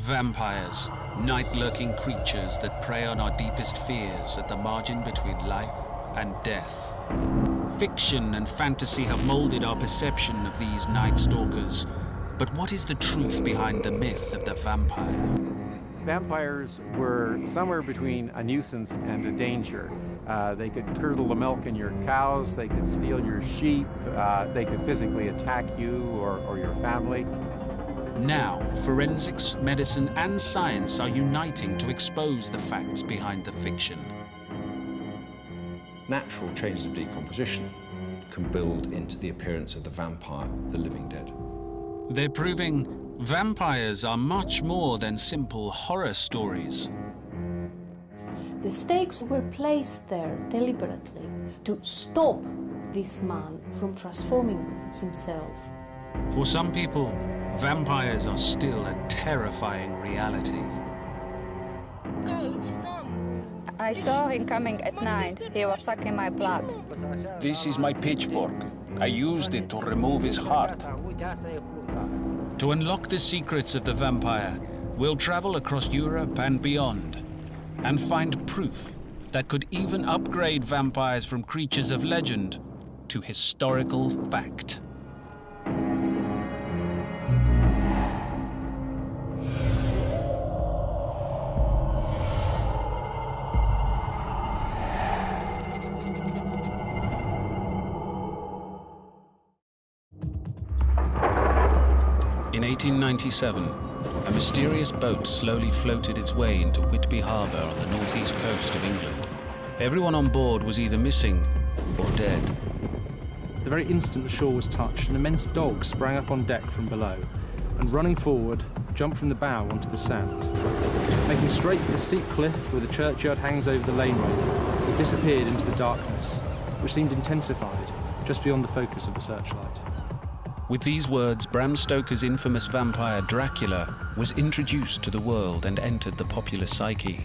Vampires, night-lurking creatures that prey on our deepest fears at the margin between life and death. Fiction and fantasy have molded our perception of these night stalkers. But what is the truth behind the myth of the vampire? Vampires were somewhere between a nuisance and a danger. They could curdle the milk in your cows, they could steal your sheep, they could physically attack you or your family. Now, forensics, medicine, and science are uniting to expose the facts behind the fiction. Natural changes of decomposition can build into the appearance of the vampire, the living dead. They're proving vampires are much more than simple horror stories. The stakes were placed there deliberately to stop this man from transforming himself. For some people, vampires are still a terrifying reality. I saw him coming at night. He was sucking my blood. This is my pitchfork. I used it to remove his heart. To unlock the secrets of the vampire, we'll travel across Europe and beyond, and find proof that could even upgrade vampires from creatures of legend to historical fact. In 1897, a mysterious boat slowly floated its way into Whitby Harbour on the northeast coast of England. Everyone on board was either missing or dead. The very instant the shore was touched, an immense dog sprang up on deck from below and, running forward, jumped from the bow onto the sand. Making straight for the steep cliff where the churchyard hangs over the laneway, it disappeared into the darkness, which seemed intensified just beyond the focus of the searchlight. With these words, Bram Stoker's infamous vampire Dracula was introduced to the world and entered the popular psyche.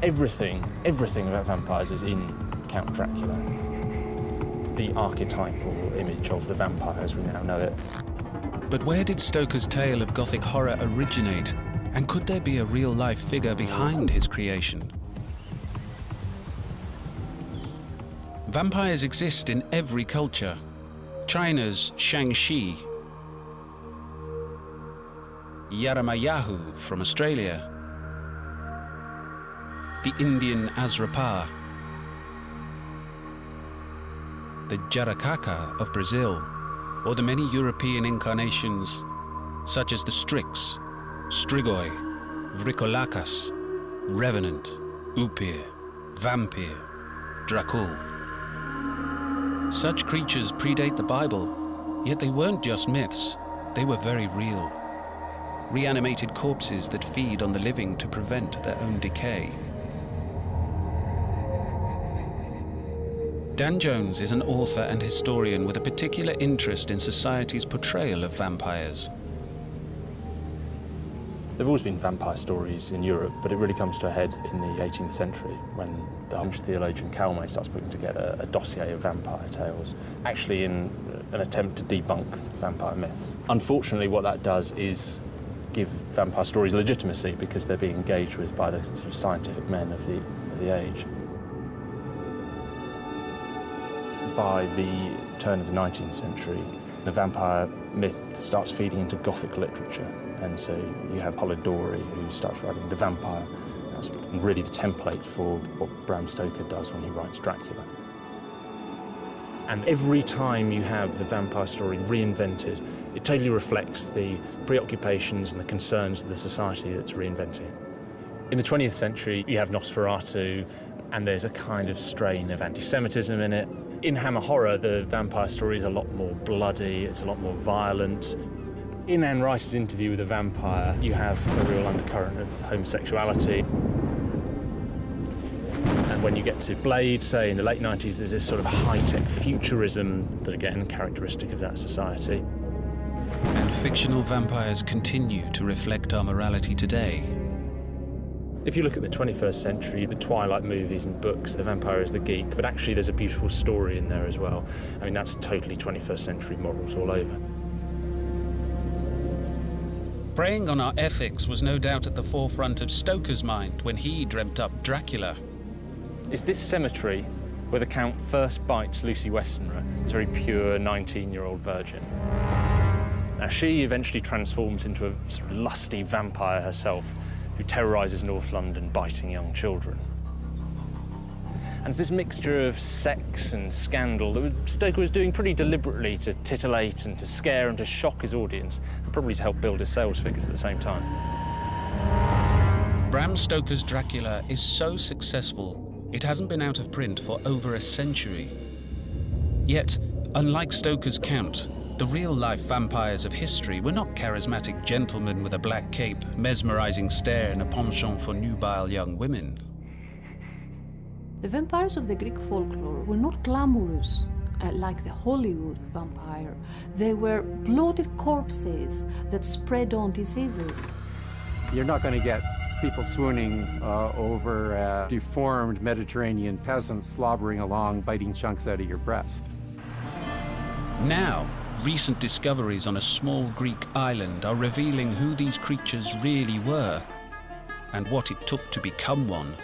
Everything about vampires is in Count Dracula. The archetypal image of the vampire as we now know it. But where did Stoker's tale of Gothic horror originate? And could there be a real-life figure behind his creation? Vampires exist in every culture. China's Shang-Chi, Yaramayahu from Australia, the Indian Azrapar, the Jararaca of Brazil, or the many European incarnations such as the Strix, Strigoi, Vricolakas, Revenant, Upir, Vampire, Dracul. Such creatures predate the Bible, yet they weren't just myths, they were very real. Reanimated corpses that feed on the living to prevent their own decay. Dan Jones is an author and historian with a particular interest in society's portrayal of vampires. There have always been vampire stories in Europe, but it really comes to a head in the 18th century when the French theologian Calmet starts putting together a dossier of vampire tales, actually in an attempt to debunk vampire myths. Unfortunately, what that does is give vampire stories legitimacy because they're being engaged with by the sort of scientific men of the age. By the turn of the 19th century, the vampire myth starts feeding into Gothic literature. And so you have Polidori, who starts writing The Vampire. That's really the template for what Bram Stoker does when he writes Dracula. And every time you have the vampire story reinvented, it totally reflects the preoccupations and the concerns of the society that's reinventing. In the 20th century, you have Nosferatu, and there's a kind of strain of anti-Semitism in it. In Hammer Horror, the vampire story is a lot more bloody, it's a lot more violent. In Anne Rice's interview with a vampire, you have a real undercurrent of homosexuality. And when you get to Blade, say, in the late 90s, there's this sort of high-tech futurism that, again, characteristic of that society. And fictional vampires continue to reflect our morality today. If you look at the 21st century, the Twilight movies and books, the vampire is the geek, but actually there's a beautiful story in there as well. I mean, that's totally 21st century morals all over. Preying on our ethics was no doubt at the forefront of Stoker's mind when he dreamt up Dracula. It's this cemetery where the Count first bites Lucy Westenra, this very pure 19-year-old virgin. Now, she eventually transforms into a sort of lusty vampire herself who terrorises North London, biting young children. And it's this mixture of sex and scandal that Stoker was doing pretty deliberately to titillate and to scare and to shock his audience, and probably to help build his sales figures at the same time. Bram Stoker's Dracula is so successful, it hasn't been out of print for over a century. Yet, unlike Stoker's Count, the real-life vampires of history were not charismatic gentlemen with a black cape, mesmerizing stare, and a penchant for nubile young women. The vampires of the Greek folklore were not glamorous, like the Hollywood vampire. They were bloated corpses that spread on diseases. You're not going to get people swooning over a deformed Mediterranean peasant slobbering along, biting chunks out of your breast. Now, recent discoveries on a small Greek island are revealing who these creatures really were and what it took to become one.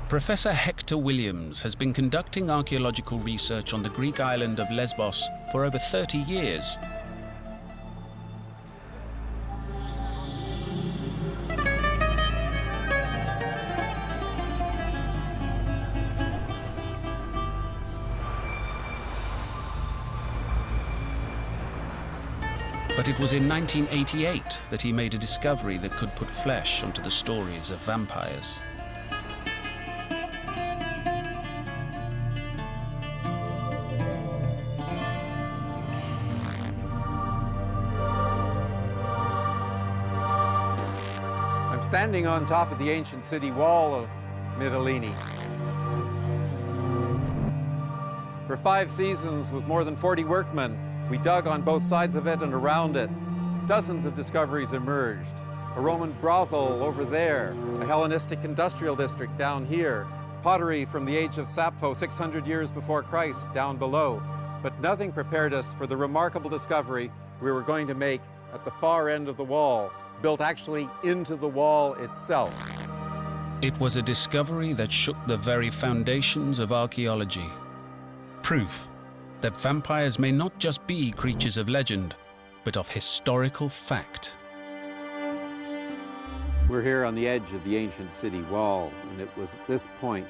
Professor Hector Williams has been conducting archaeological research on the Greek island of Lesbos for over 30 years. But it was in 1988 that he made a discovery that could put flesh onto the stories of vampires. I'm standing on top of the ancient city wall of Mytilene. For 5 seasons, with more than 40 workmen, we dug on both sides of it and around it. Dozens of discoveries emerged. A Roman brothel over there, a Hellenistic industrial district down here, pottery from the age of Sappho 600 years before Christ down below. But nothing prepared us for the remarkable discovery we were going to make at the far end of the wall, built actually into the wall itself. It was a discovery that shook the very foundations of archaeology. Proof that vampires may not just be creatures of legend, but of historical fact. We're here on the edge of the ancient city wall, and it was at this point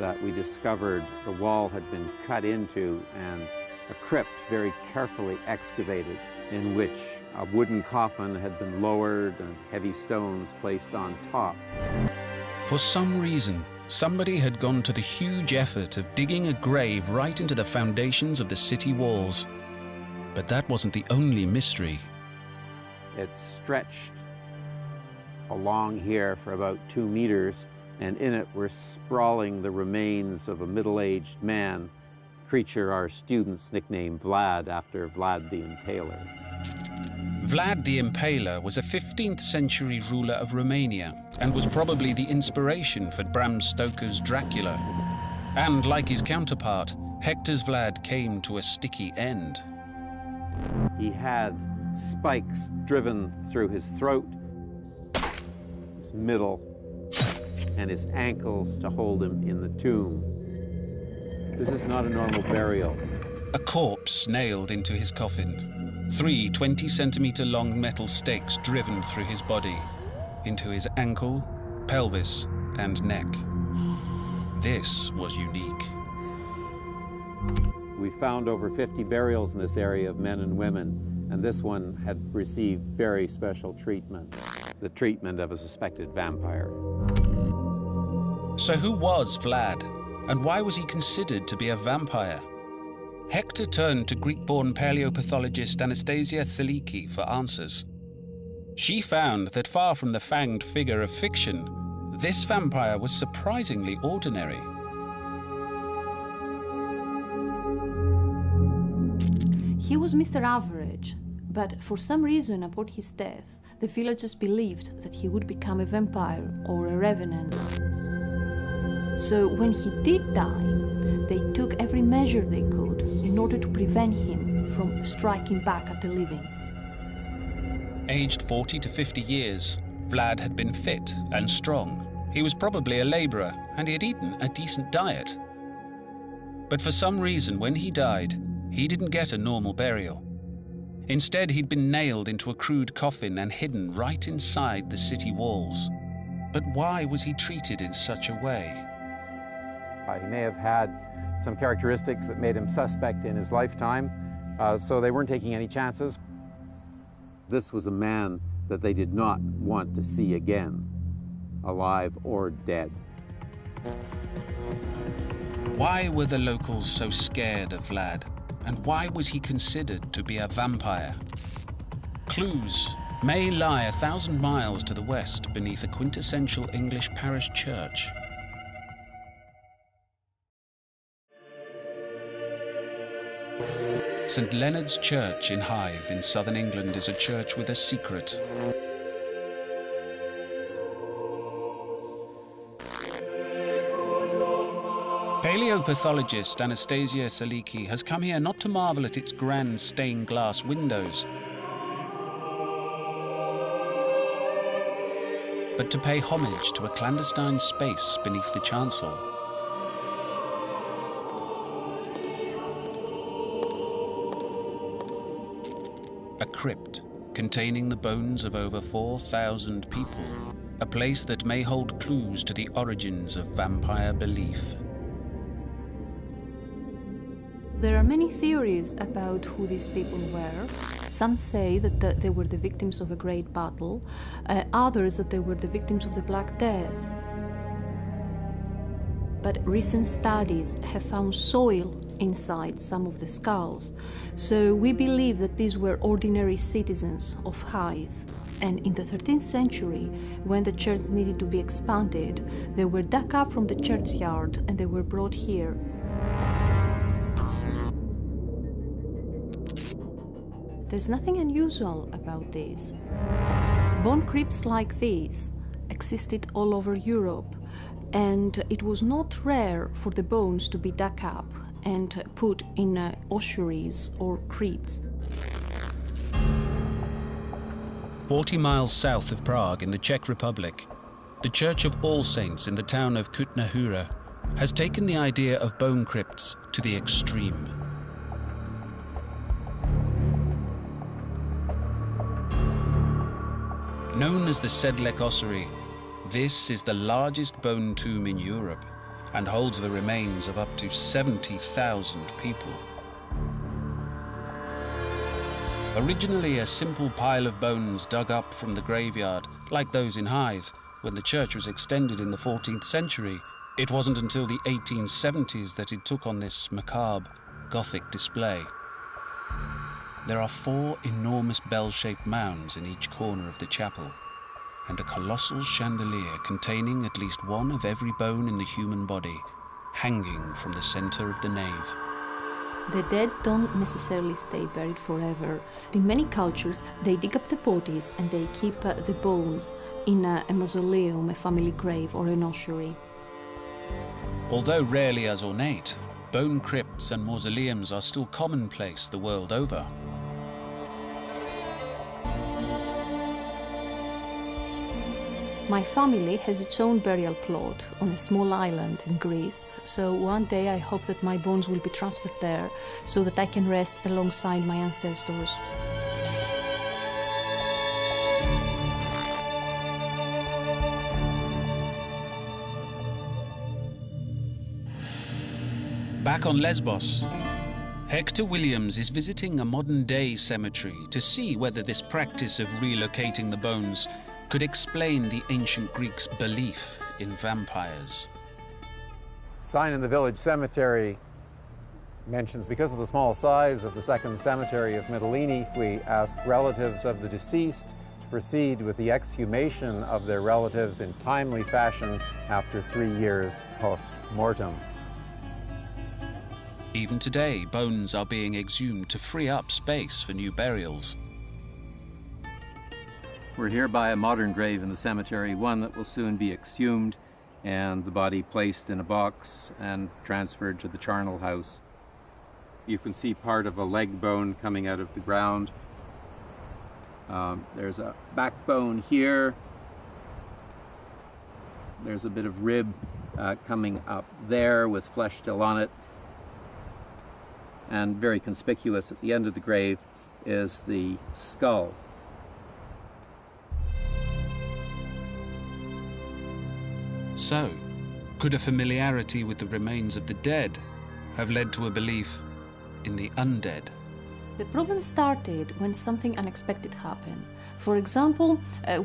that we discovered the wall had been cut into and a crypt very carefully excavated, in which a wooden coffin had been lowered and heavy stones placed on top. For some reason, somebody had gone to the huge effort of digging a grave right into the foundations of the city walls. But that wasn't the only mystery. It stretched along here for about 2 meters, and in it were sprawling the remains of a middle-aged man, creature our students nicknamed Vlad after Vlad the Impaler. Vlad the Impaler was a 15th century ruler of Romania and was probably the inspiration for Bram Stoker's Dracula. And like his counterpart, Hector's Vlad came to a sticky end. He had spikes driven through his throat, his middle, and his ankles to hold him in the tomb. This is not a normal burial. A corpse nailed into his coffin. 3 20-centimeter long metal stakes driven through his body, into his ankle, pelvis, and neck. This was unique. We found over 50 burials in this area of men and women, and this one had received very special treatment, the treatment of a suspected vampire. So who was Vlad, and why was he considered to be a vampire? Hector turned to Greek-born paleopathologist Anastasia Tsiliki for answers. She found that far from the fanged figure of fiction, this vampire was surprisingly ordinary. He was Mr. Average, but for some reason upon his death, the villagers believed that he would become a vampire or a revenant. So when he did die, they took every measure they could in order to prevent him from striking back at the living. Aged 40 to 50 years, Vlad had been fit and strong. He was probably a laborer, and he had eaten a decent diet. But for some reason, when he died, he didn't get a normal burial. Instead, he'd been nailed into a crude coffin and hidden right inside the city walls. But why was he treated in such a way? He may have had some characteristics that made him suspect in his lifetime, so they weren't taking any chances. This was a man that they did not want to see again, alive or dead. Why were the locals so scared of Vlad? And why was he considered to be a vampire? Clues may lie 1,000 miles to the west beneath a quintessential English parish church. St. Leonard's Church in Hythe in southern England is a church with a secret. Paleopathologist Anastasia Saliki has come here not to marvel at its grand stained glass windows, but to pay homage to a clandestine space beneath the chancel. A crypt containing the bones of over 4,000 people, a place that may hold clues to the origins of vampire belief. There are many theories about who these people were. Some say that they were the victims of a great battle, others that they were the victims of the Black Death. But recent studies have found soil inside some of the skulls, so we believe that these were ordinary citizens of Hythe. And in the 13th century, when the church needed to be expanded, they were dug up from the churchyard and they were brought here. There's nothing unusual about this. Bone crypts like these existed all over Europe, and it was not rare for the bones to be dug up and put in ossuaries or crypts. 40 miles south of Prague in the Czech Republic, the Church of All Saints in the town of Kutna Hora has taken the idea of bone crypts to the extreme. Known as the Sedlec Ossuary, this is the largest bone tomb in Europe and holds the remains of up to 70,000 people. Originally a simple pile of bones dug up from the graveyard, like those in Hythe, when the church was extended in the 14th century, it wasn't until the 1870s that it took on this macabre, Gothic display. There are 4 enormous bell-shaped mounds in each corner of the chapel, and a colossal chandelier containing at least one of every bone in the human body, hanging from the center of the nave. The dead don't necessarily stay buried forever. In many cultures, they dig up the bodies and they keep the bones in a mausoleum, a family grave, or an ossuary. Although rarely as ornate, bone crypts and mausoleums are still commonplace the world over. My family has its own burial plot on a small island in Greece, so one day I hope that my bones will be transferred there so that I can rest alongside my ancestors. Back on Lesbos, Hector Williams is visiting a modern-day cemetery to see whether this practice of relocating the bones could explain the ancient Greeks' belief in vampires. Sign in the village cemetery mentions, because of the small size of the second cemetery of Mytilene, we ask relatives of the deceased to proceed with the exhumation of their relatives in timely fashion after 3 years post-mortem. Even today, bones are being exhumed to free up space for new burials. We're here by a modern grave in the cemetery, one that will soon be exhumed and the body placed in a box and transferred to the charnel house. You can see part of a leg bone coming out of the ground. There's a backbone here. There's a bit of rib coming up there with flesh still on it. And very conspicuous at the end of the grave is the skull. So, could a familiarity with the remains of the dead have led to a belief in the undead? The problem started when something unexpected happened. For example,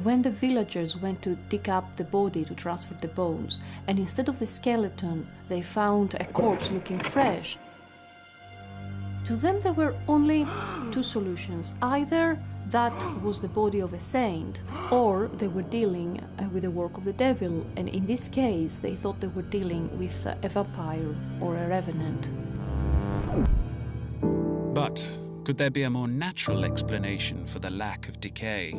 when the villagers went to dig up the body to transfer the bones, and instead of the skeleton, they found a corpse looking fresh. To them, there were only two solutions. Either that was the body of a saint, or they were dealing with the work of the devil, and in this case, they thought they were dealing with a vampire or a revenant. But could there be a more natural explanation for the lack of decay?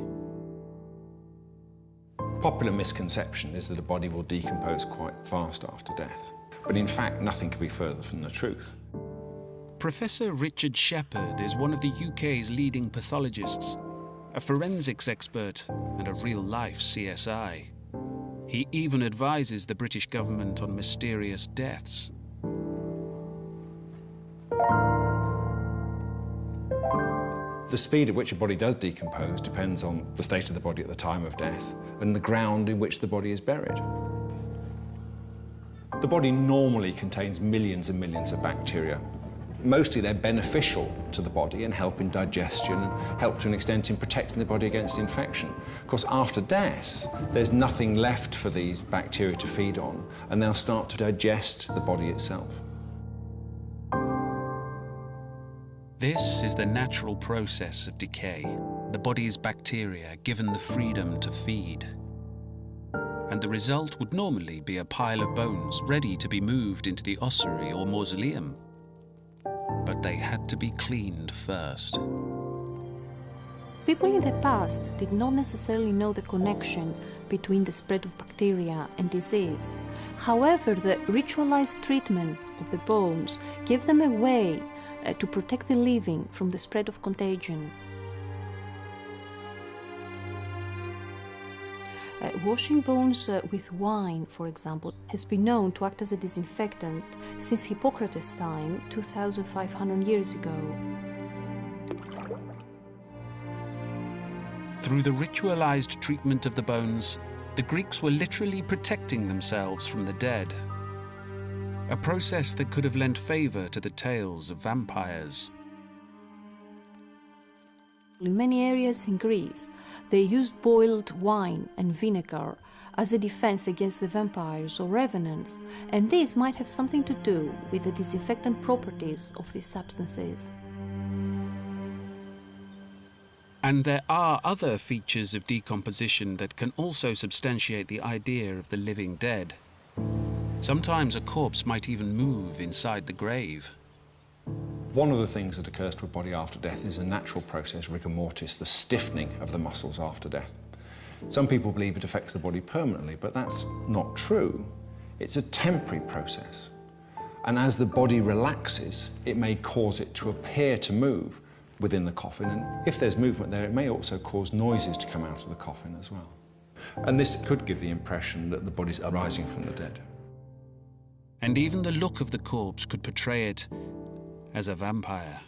Popular misconception is that a body will decompose quite fast after death. But in fact, nothing could be further from the truth. Professor Richard Shepherd is one of the UK's leading pathologists, a forensics expert and a real-life CSI. He even advises the British government on mysterious deaths. The speed at which a body does decompose depends on the state of the body at the time of death and the ground in which the body is buried. The body normally contains millions and millions of bacteria. Mostly they're beneficial to the body and help in digestion and help to an extent in protecting the body against infection. Of course, after death, there's nothing left for these bacteria to feed on, and they'll start to digest the body itself. This is the natural process of decay, the body's bacteria given the freedom to feed. And the result would normally be a pile of bones ready to be moved into the ossuary or mausoleum. But they had to be cleaned first. People in the past did not necessarily know the connection between the spread of bacteria and disease. However, the ritualized treatment of the bones gave them a way to protect the living from the spread of contagion. Washing bones with wine, for example, has been known to act as a disinfectant since Hippocrates' time, 2,500 years ago. Through the ritualized treatment of the bones, the Greeks were literally protecting themselves from the dead. A process that could have lent favor to the tales of vampires. In many areas in Greece, they used boiled wine and vinegar as a defense against the vampires or revenants, and this might have something to do with the disinfectant properties of these substances. And there are other features of decomposition that can also substantiate the idea of the living dead. Sometimes a corpse might even move inside the grave. One of the things that occurs to a body after death is a natural process, rigor mortis, the stiffening of the muscles after death. Some people believe it affects the body permanently, but that's not true. It's a temporary process. And as the body relaxes, it may cause it to appear to move within the coffin. And if there's movement there, it may also cause noises to come out of the coffin as well. And this could give the impression that the body's arising from the dead. And even the look of the corpse could portray it as a vampire.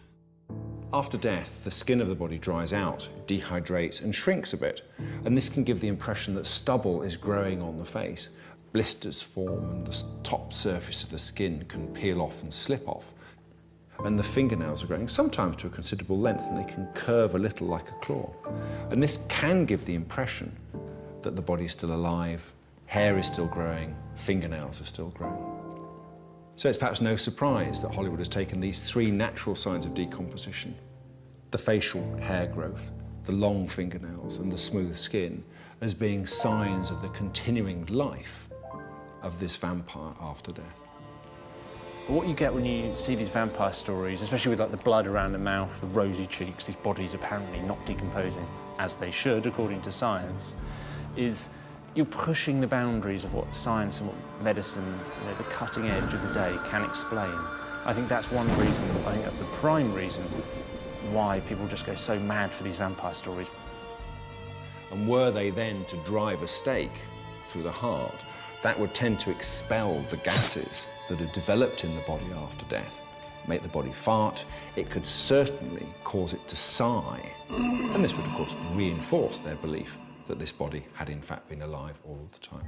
After death, the skin of the body dries out, dehydrates and shrinks a bit. And this can give the impression that stubble is growing on the face. Blisters form and the top surface of the skin can peel off and slip off. And the fingernails are growing, sometimes to a considerable length, and they can curve a little like a claw. And this can give the impression that the body is still alive, hair is still growing, fingernails are still growing. So it's perhaps no surprise that Hollywood has taken these three natural signs of decomposition, the facial hair growth, the long fingernails and the smooth skin, as being signs of the continuing life of this vampire after death. What you get when you see these vampire stories, especially with like the blood around the mouth, the rosy cheeks, these bodies apparently not decomposing as they should according to science, is you're pushing the boundaries of what science and what medicine, the cutting edge of the day, can explain. I think that's one reason, I think that's the prime reason why people just go so mad for these vampire stories. And were they then to drive a stake through the heart, that would tend to expel the gases that are developed in the body after death, make the body fart. It could certainly cause it to sigh. And this would, of course, reinforce their belief that this body had in fact been alive all the time.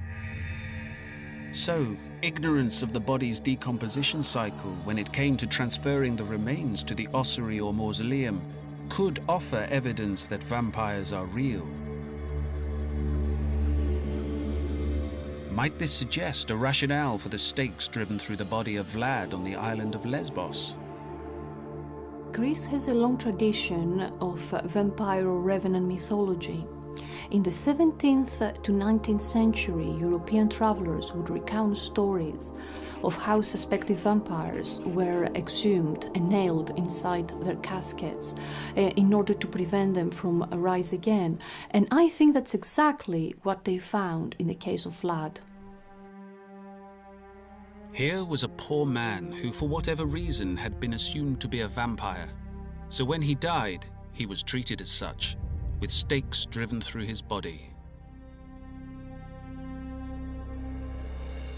So, ignorance of the body's decomposition cycle when it came to transferring the remains to the ossuary or mausoleum could offer evidence that vampires are real. Might this suggest a rationale for the stakes driven through the body of Vlad on the island of Lesbos? Greece has a long tradition of vampire or revenant mythology. In the 17th to 19th century, European travelers would recount stories of how suspected vampires were exhumed and nailed inside their caskets in order to prevent them from rise again. And I think that's exactly what they found in the case of Vlad. Here was a poor man who, for whatever reason, had been assumed to be a vampire. So when he died, he was treated as such, with stakes driven through his body.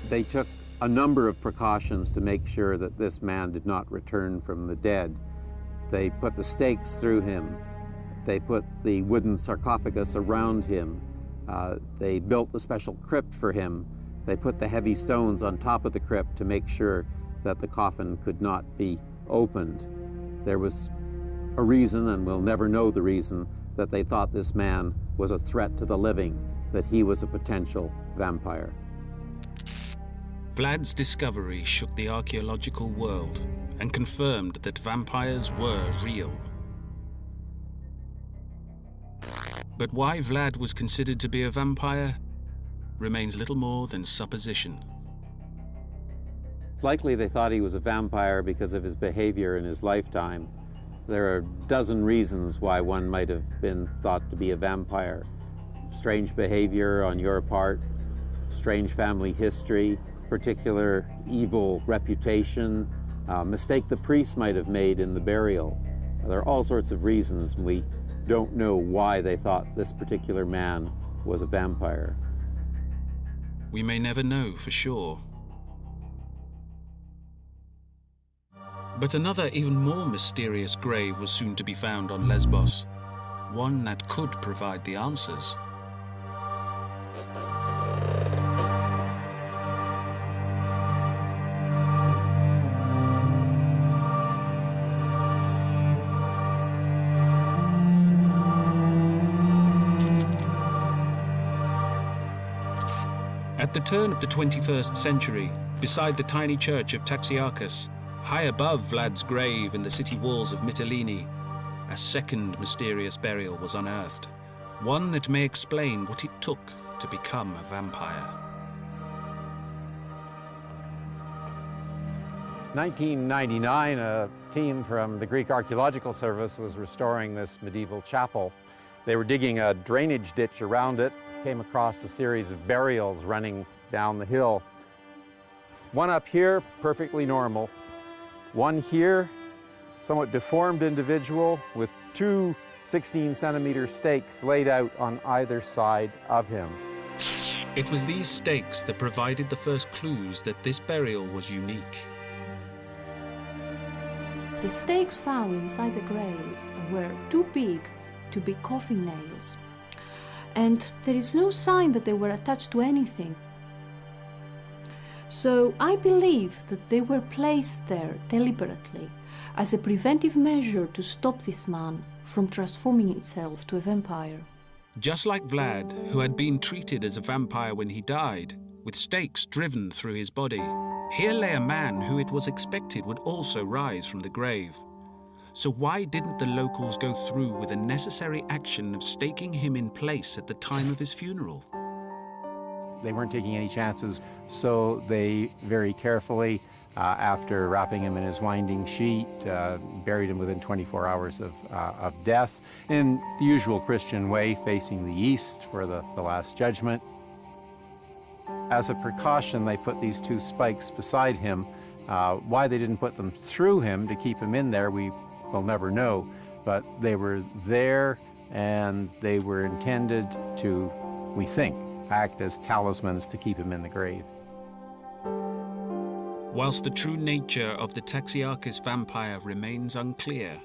They took a number of precautions to make sure that this man did not return from the dead. They put the stakes through him. They put the wooden sarcophagus around him. They built a special crypt for him. They put the heavy stones on top of the crypt to make sure that the coffin could not be opened. There was a reason, and we'll never know the reason, that they thought this man was a threat to the living, that he was a potential vampire. Vlad's discovery shook the archaeological world and confirmed that vampires were real. But why Vlad was considered to be a vampire remains little more than supposition. It's likely they thought he was a vampire because of his behavior in his lifetime. There are a dozen reasons why one might have been thought to be a vampire. Strange behavior on your part, strange family history, particular evil reputation, mistake the priest might have made in the burial. There are all sorts of reasons, and we don't know why they thought this particular man was a vampire. We may never know for sure. But another, even more mysterious grave was soon to be found on Lesbos, one that could provide the answers. At the turn of the 21st century, beside the tiny church of Taxiarchus, high above Vlad's grave in the city walls of Mytilene, a second mysterious burial was unearthed, one that may explain what it took to become a vampire. 1999, a team from the Greek Archaeological Service was restoring this medieval chapel. They were digging a drainage ditch around it, came across a series of burials running down the hill. One up here, perfectly normal. One here, somewhat deformed individual with two 16-centimeter stakes laid out on either side of him. It was these stakes that provided the first clues that this burial was unique. The stakes found inside the grave were too big to be coffin nails, and there is no sign that they were attached to anything. So I believe that they were placed there deliberately as a preventive measure to stop this man from transforming itself to a vampire. Just like Vlad, who had been treated as a vampire when he died, with stakes driven through his body, here lay a man who it was expected would also rise from the grave. So why didn't the locals go through with the necessary action of staking him in place at the time of his funeral? They weren't taking any chances, so they very carefully, after wrapping him in his winding sheet, buried him within 24 hours of death in the usual Christian way, facing the east for the Last Judgment. As a precaution, they put these two spikes beside him. Why they didn't put them through him to keep him in there, we will never know, but they were there and they were intended to, we think, act as talismans to keep him in the grave. Whilst the true nature of the Taxiarchus vampire remains unclear,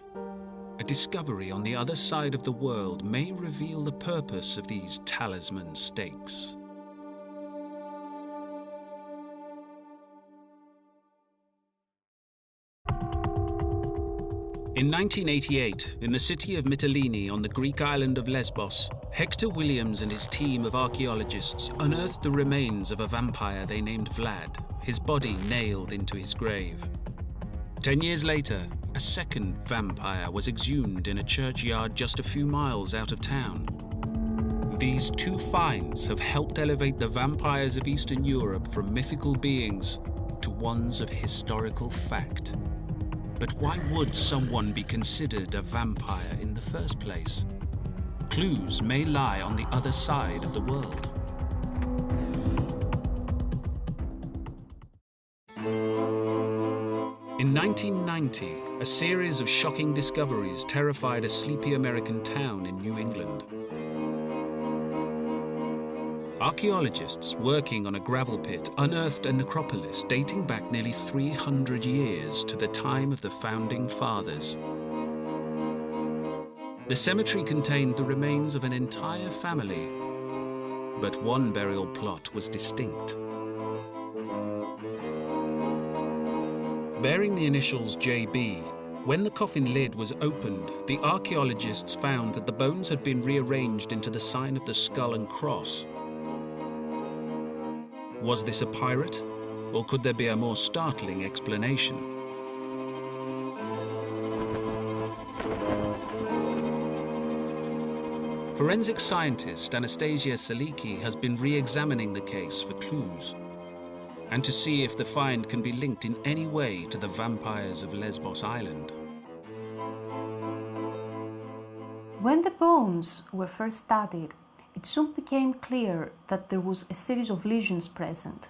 a discovery on the other side of the world may reveal the purpose of these talisman stakes. In 1988, in the city of Mytilene on the Greek island of Lesbos, Hector Williams and his team of archaeologists unearthed the remains of a vampire they named Vlad, his body nailed into his grave. 10 years later, a second vampire was exhumed in a churchyard just a few miles out of town. These two finds have helped elevate the vampires of Eastern Europe from mythical beings to ones of historical fact. But why would someone be considered a vampire in the first place? Clues may lie on the other side of the world. In 1990, a series of shocking discoveries terrified a sleepy American town in New England. Archaeologists working on a gravel pit unearthed a necropolis dating back nearly 300 years to the time of the founding fathers. The cemetery contained the remains of an entire family, but one burial plot was distinct. Bearing the initials JB, when the coffin lid was opened, the archaeologists found that the bones had been rearranged into the sign of the skull and cross. Was this a pirate, or could there be a more startling explanation? Forensic scientist Anastasia Saliki has been re-examining the case for clues, and to see if the find can be linked in any way to the vampires of Lesbos Island. When the bones were first studied, it soon became clear that there was a series of lesions present.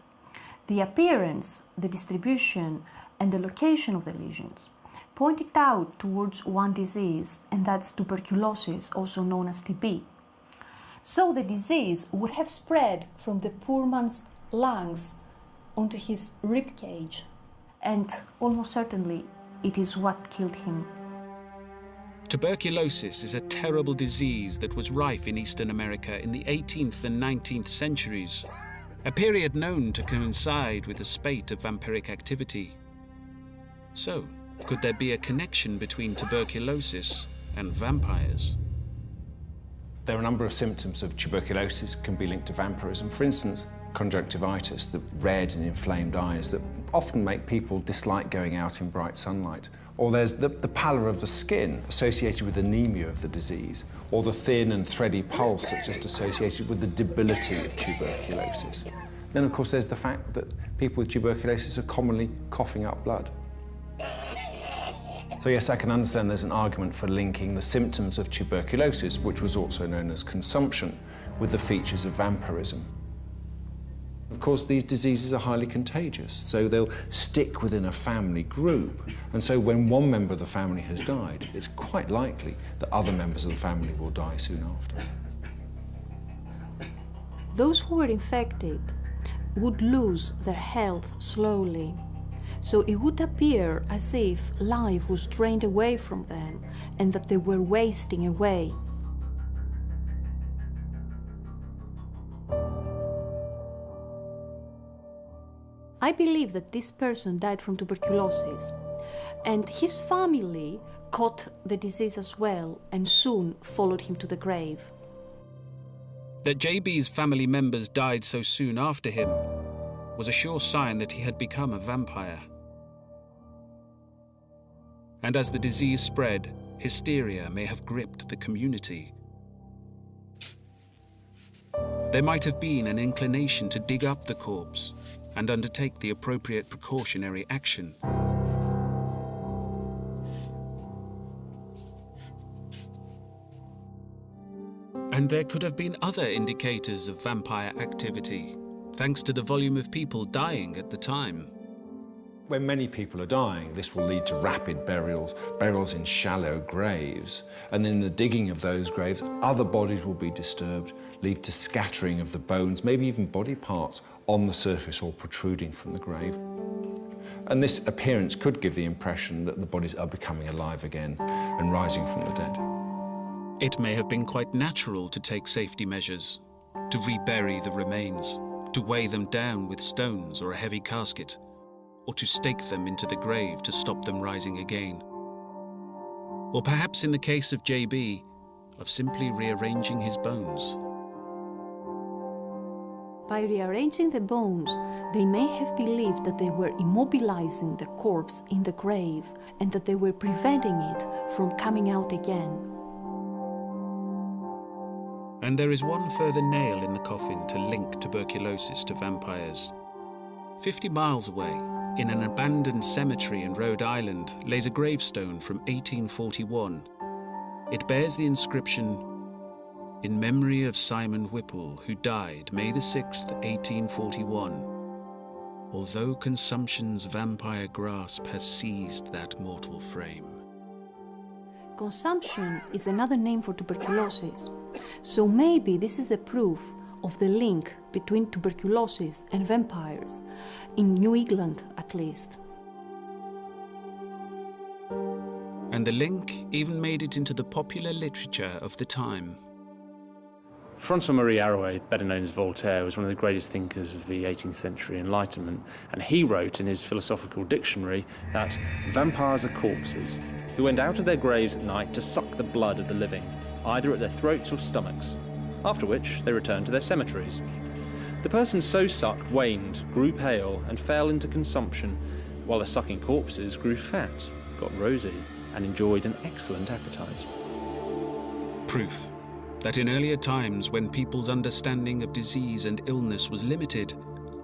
The appearance, the distribution, and the location of the lesions pointed out towards one disease, and that's tuberculosis, also known as TB. So the disease would have spread from the poor man's lungs onto his rib cage, and almost certainly it is what killed him. Tuberculosis is a terrible disease that was rife in Eastern America in the 18th and 19th centuries, a period known to coincide with a spate of vampiric activity. So, could there be a connection between tuberculosis and vampires? There are a number of symptoms of tuberculosis that can be linked to vampirism. For instance, conjunctivitis, the red and inflamed eyes that often make people dislike going out in bright sunlight. Or there's the pallor of the skin associated with anemia of the disease, or the thin and thready pulse that's just associated with the debility of tuberculosis. Then, of course, there's the fact that people with tuberculosis are commonly coughing up blood. So yes, I can understand there's an argument for linking the symptoms of tuberculosis, which was also known as consumption, with the features of vampirism. Of course, these diseases are highly contagious, so they'll stick within a family group. And so when one member of the family has died, it's quite likely that other members of the family will die soon after. Those who were infected would lose their health slowly. So it would appear as if life was drained away from them and that they were wasting away. I believe that this person died from tuberculosis, and his family caught the disease as well and soon followed him to the grave. That JB's family members died so soon after him was a sure sign that he had become a vampire. And as the disease spread, hysteria may have gripped the community. There might have been an inclination to dig up the corpse and undertake the appropriate precautionary action. And there could have been other indicators of vampire activity, thanks to the volume of people dying at the time. When many people are dying, this will lead to rapid burials in shallow graves. And in the digging of those graves, other bodies will be disturbed, lead to scattering of the bones, maybe even body parts on the surface or protruding from the grave. And this appearance could give the impression that the bodies are becoming alive again and rising from the dead. It may have been quite natural to take safety measures, to rebury the remains, to weigh them down with stones or a heavy casket, or to stake them into the grave to stop them rising again. Or perhaps in the case of JB, of simply rearranging his bones. By rearranging the bones, they may have believed that they were immobilizing the corpse in the grave and that they were preventing it from coming out again. And there is one further nail in the coffin to link tuberculosis to vampires. 50 miles away, in an abandoned cemetery in Rhode Island, lays a gravestone from 1841. It bears the inscription, "In memory of Simon Whipple, who died May the 6th, 1841. Although consumption's vampire grasp has seized that mortal frame." Consumption is another name for tuberculosis, so maybe this is the proof of the link between tuberculosis and vampires, in New England at least. And the link even made it into the popular literature of the time. François-Marie Arouet, better known as Voltaire, was one of the greatest thinkers of the 18th century Enlightenment, and he wrote in his philosophical dictionary that vampires are corpses who went out of their graves at night to suck the blood of the living, either at their throats or stomachs, after which they returned to their cemeteries. The person so sucked waned, grew pale, and fell into consumption, while the sucking corpses grew fat, got rosy, and enjoyed an excellent appetite. Proof that in earlier times, when people's understanding of disease and illness was limited,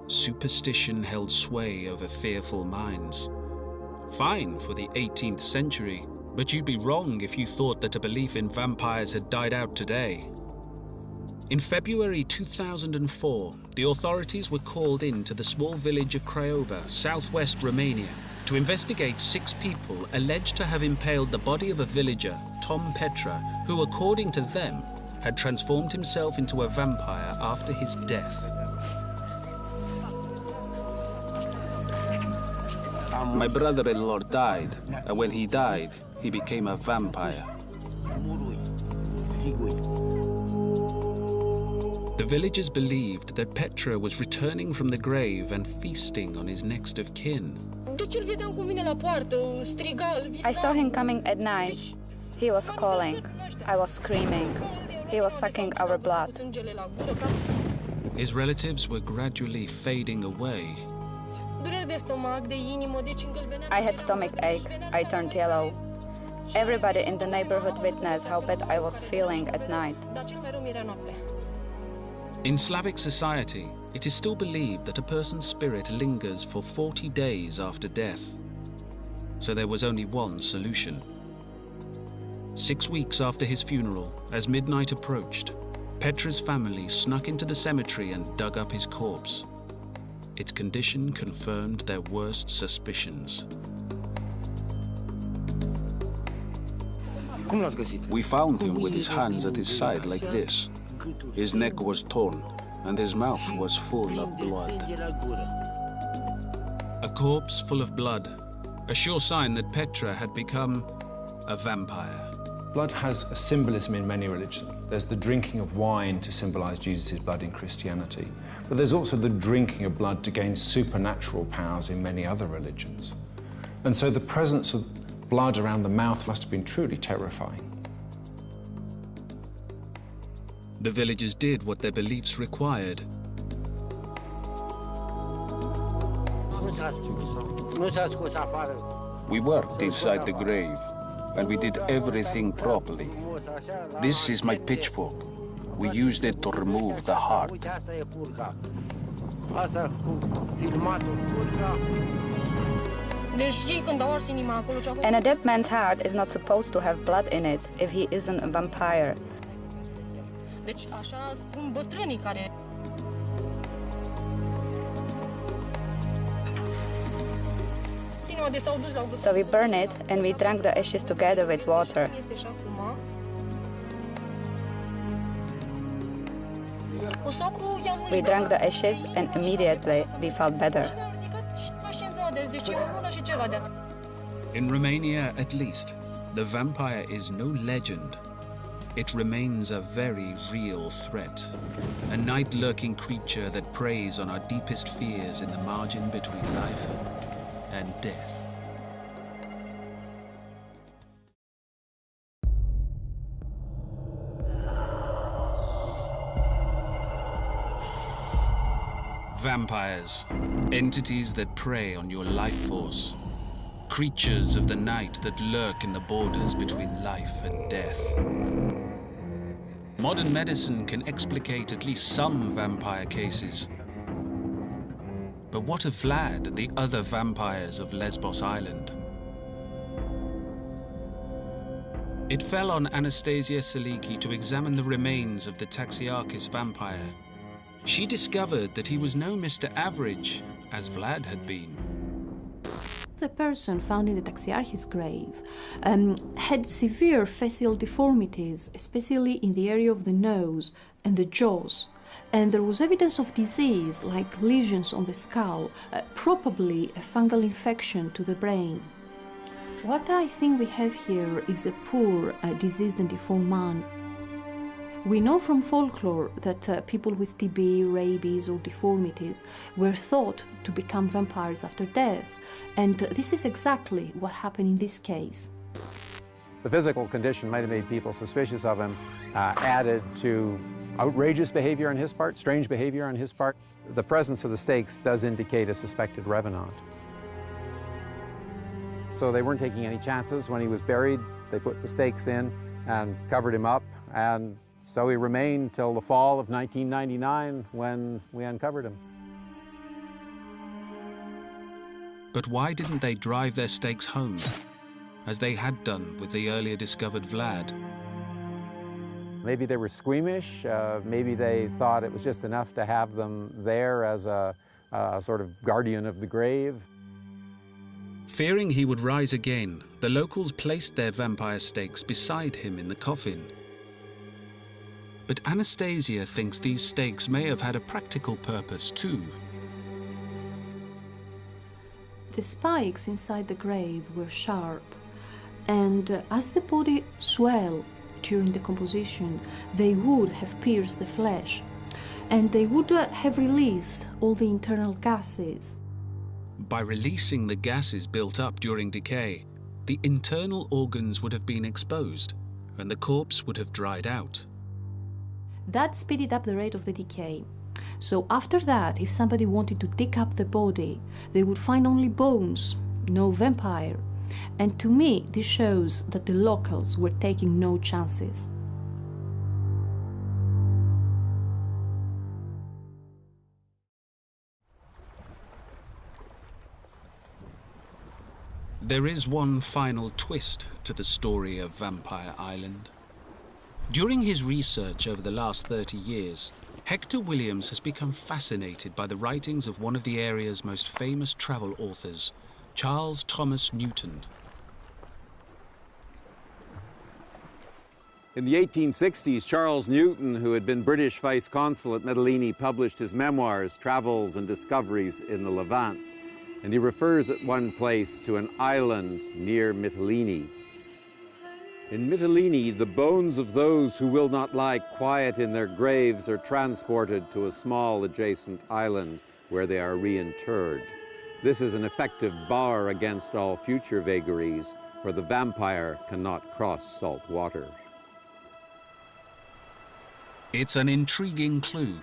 superstition held sway over fearful minds. Fine for the 18th century, but you'd be wrong if you thought that a belief in vampires had died out today. In February 2004, the authorities were called in to the small village of Craiova, southwest Romania, to investigate 6 people alleged to have impaled the body of a villager, Tom Petra, who, according to them, had transformed himself into a vampire after his death. My brother-in-law died, and when he died, he became a vampire. The villagers believed that Petra was returning from the grave and feasting on his next of kin. I saw him coming at night. He was calling. I was screaming. He was sucking our blood. His relatives were gradually fading away. I had stomach ache. I turned yellow. Everybody in the neighborhood witnessed how bad I was feeling at night. In Slavic society, it is still believed that a person's spirit lingers for 40 days after death. So there was only one solution. 6 weeks after his funeral, as midnight approached, Petra's family snuck into the cemetery and dug up his corpse. Its condition confirmed their worst suspicions. We found him with his hands at his side like this. His neck was torn, and his mouth was full of blood. A corpse full of blood, a sure sign that Petra had become a vampire. Blood has a symbolism in many religions. There's the drinking of wine to symbolize Jesus' blood in Christianity, but there's also the drinking of blood to gain supernatural powers in many other religions. And so the presence of blood around the mouth must have been truly terrifying. The villagers did what their beliefs required. We worked inside the grave, and we did everything properly. This is my pitchfork. We used it to remove the heart. And a dead man's heart is not supposed to have blood in it if he isn't a vampire. So we burn it and we drank the ashes together with water. We drank the ashes and immediately we felt better. In Romania, at least, the vampire is no legend. It remains a very real threat, a night-lurking creature that preys on our deepest fears in the margin between life and death. Vampires, entities that prey on your life force. Creatures of the night that lurk in the borders between life and death. Modern medicine can explicate at least some vampire cases. But what of Vlad and the other vampires of Lesbos Island? It fell on Anastasia Seliki to examine the remains of the Taxiarchis vampire. She discovered that he was no Mr. Average, as Vlad had been. The person found in the Taxiarchis grave had severe facial deformities, especially in the area of the nose and the jaws. And there was evidence of disease, like lesions on the skull, probably a fungal infection to the brain. What I think we have here is a poor, diseased and deformed man. We know from folklore that people with TB, rabies or deformities were thought to become vampires after death, and this is exactly what happened in this case. The physical condition might have made people suspicious of him, added to outrageous behavior on his part, strange behavior on his part. The presence of the stakes does indicate a suspected revenant. So they weren't taking any chances. When he was buried, they put the stakes in and covered him up, and so he remained till the fall of 1999 when we uncovered him. But why didn't they drive their stakes home, as they had done with the earlier discovered Vlad? Maybe they were squeamish, maybe they thought it was just enough to have them there as a sort of guardian of the grave. Fearing he would rise again, the locals placed their vampire stakes beside him in the coffin. But Anastasia thinks these stakes may have had a practical purpose too. The spikes inside the grave were sharp, and as the body swelled during decomposition, they would have pierced the flesh, and they would have released all the internal gases. By releasing the gases built up during decay, the internal organs would have been exposed, and the corpse would have dried out. That speeded up the rate of the decay. So after that, if somebody wanted to dig up the body, they would find only bones, no vampire. And to me, this shows that the locals were taking no chances. There is one final twist to the story of Vampire Island. During his research over the last 30 years, Hector Williams has become fascinated by the writings of one of the area's most famous travel authors, Charles Thomas Newton. In the 1860s, Charles Newton, who had been British Vice Consul at Mytilene, published his memoirs, Travels and Discoveries in the Levant. And he refers at one place to an island near Mytilene. In Mytilene, the bones of those who will not lie quiet in their graves are transported to a small adjacent island where they are reinterred. This is an effective bar against all future vagaries, for the vampire cannot cross salt water. It's an intriguing clue,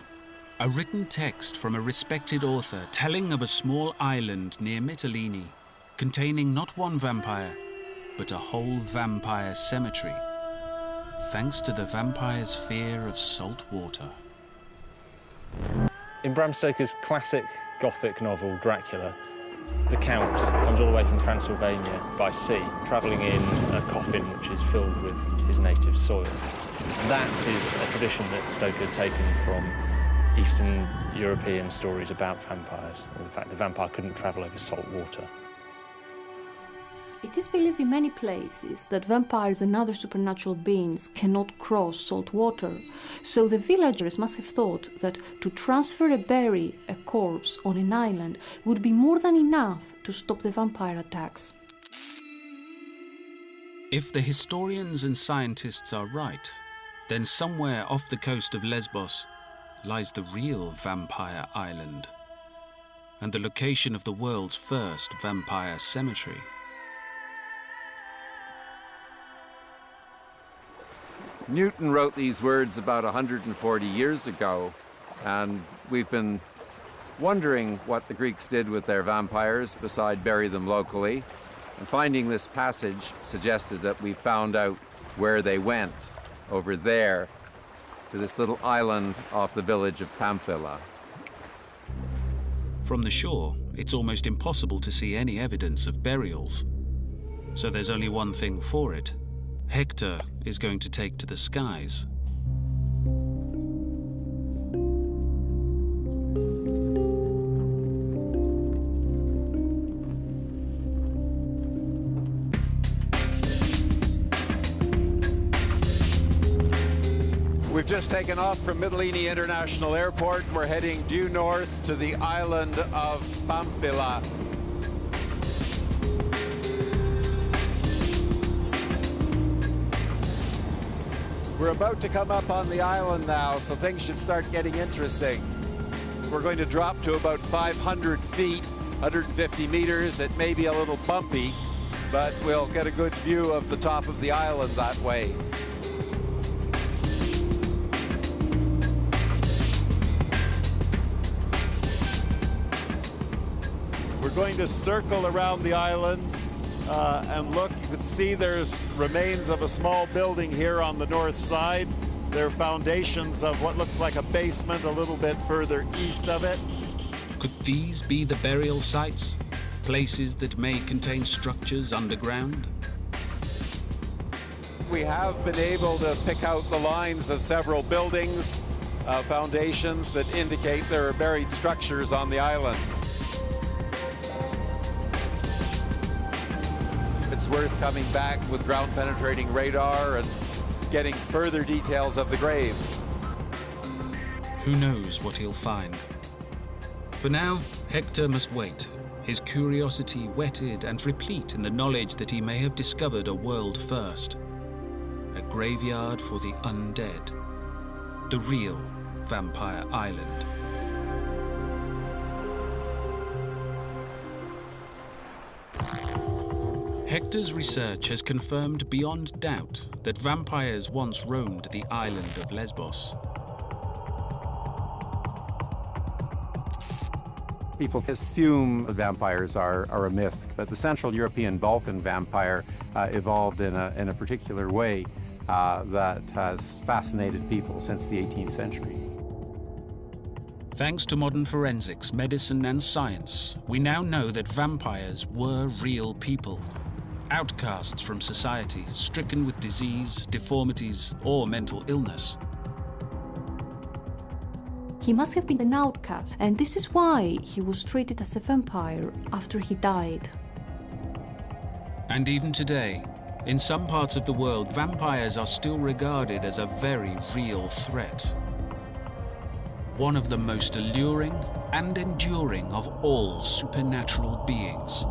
a written text from a respected author telling of a small island near Mytilene, containing not one vampire, but a whole vampire cemetery, thanks to the vampire's fear of salt water. In Bram Stoker's classic Gothic novel, Dracula, the Count comes all the way from Transylvania by sea, travelling in a coffin which is filled with his native soil. And that is a tradition that Stoker had taken from Eastern European stories about vampires, or the fact the vampire couldn't travel over salt water. It is believed in many places that vampires and other supernatural beings cannot cross salt water, so the villagers must have thought that to transfer and bury a corpse on an island would be more than enough to stop the vampire attacks. If the historians and scientists are right, then somewhere off the coast of Lesbos lies the real vampire island and the location of the world's first vampire cemetery. Newton wrote these words about 140 years ago, and we've been wondering what the Greeks did with their vampires beside bury them locally. And finding this passage suggested that we found out where they went, over there, to this little island off the village of Pamphila. From the shore, it's almost impossible to see any evidence of burials. So there's only one thing for it. Hector is going to take to the skies. We've just taken off from Mytilene International Airport. We're heading due north to the island of Pamphila. We're about to come up on the island now, so things should start getting interesting. We're going to drop to about 500 feet, 150 meters. It may be a little bumpy, but we'll get a good view of the top of the island that way. We're going to circle around the island and look. You can see there's remains of a small building here on the north side. There are foundations of what looks like a basement a little bit further east of it. Could these be the burial sites? Places that may contain structures underground? We have been able to pick out the lines of several buildings, foundations that indicate there are buried structures on the island. It's worth coming back with ground-penetrating radar and getting further details of the graves. Who knows what he'll find? For now, Hector must wait, his curiosity whetted and replete in the knowledge that he may have discovered a world first. A graveyard for the undead. The real Vampire Island. Hector's research has confirmed beyond doubt that vampires once roamed the island of Lesbos. People assume vampires are a myth, but the Central European Balkan vampire evolved in a particular way that has fascinated people since the 18th century. Thanks to modern forensics, medicine and science, we now know that vampires were real people. Outcasts from society, stricken with disease, deformities, or mental illness. He must have been an outcast, and this is why he was treated as a vampire after he died. And even today, in some parts of the world, vampires are still regarded as a very real threat. One of the most alluring and enduring of all supernatural beings.